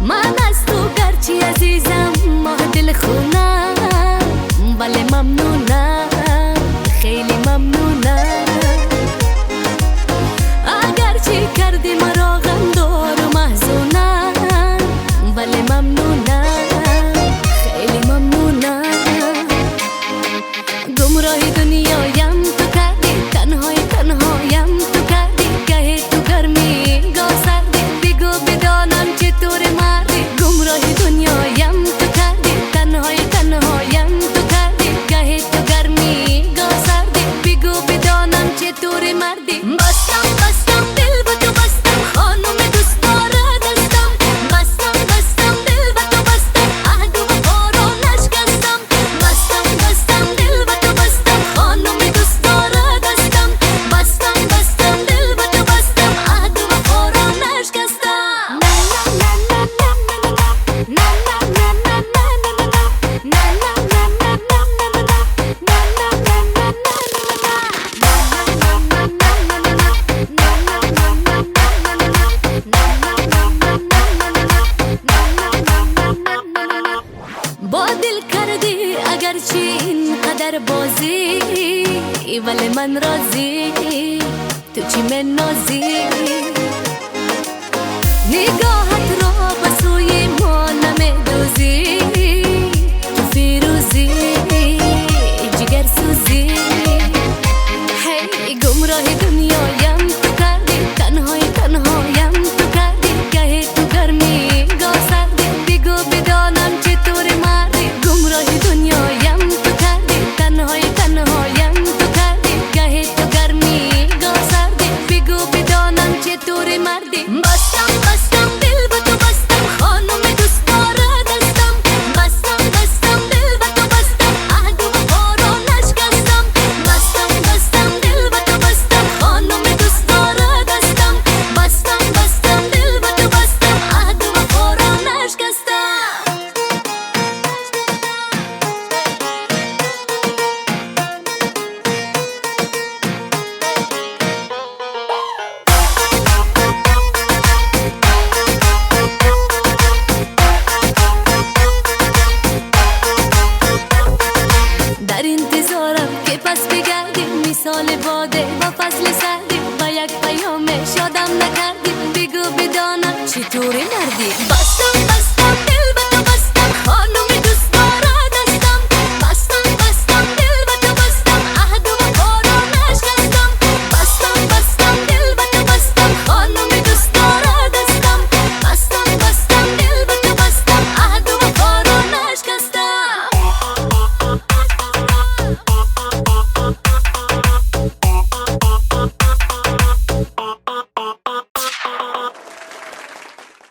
من از تو گرچی عزیزم ماه دل خونم، ولی ممنونم، خیلی ممنونم. اگرچه کردی مرا غمدار و محزونم، ولی ممنونم، خیلی ممنونم. گمراه دنیایم تو کردی، تنهایم تو کردی، گه تو گرمی گاه سردی، بگو بدانم چطور مردی. گمراه دنیایم تو کردی، تنهایم تو کردی، گه تو گرمی گاه سردی، بگو بدانم چطور مردی. بستم دل با تو بستم، خانم دوست داره دستم. بستم دل با تو بستم، عهد و وفا را نشکستم. بستم دل با تو بستم، خانم دوست داره دستم. بستم دل با تو بستم، عهد و وفا را نشکستم. با دل کردی اگرچه اینقدر بازی، ولی من راضی، تو چی من نازی. نگاهت را به سوی ما نمیدوزی، تو فیروزی جگر سوزی. هی گمراه دنیایم تو کردی، تنهایم تو کردی، گه تو گرمی گاه سردی، بگو بدانم چطور مردی. گمراه دنیایم تو کردی، تنهایم تو کردی، گه تو گرمی گاه سردی، بگو بدانم چطور مردی. بستم دل با تو بستم، خانم دوست داره دستم. بستم دل با تو بستم، عهد و وفا را نشکستم. بستم دل با تو بستم، خانم دوست داره دستم. بستم دل با تو بستم، عهد و وفا را نشکستم. در انتظارم که پس بگردی، مثال باده با فصل سردی، با یک پیام شادم نکردی، بگو بدانم چطوری مردی. بستم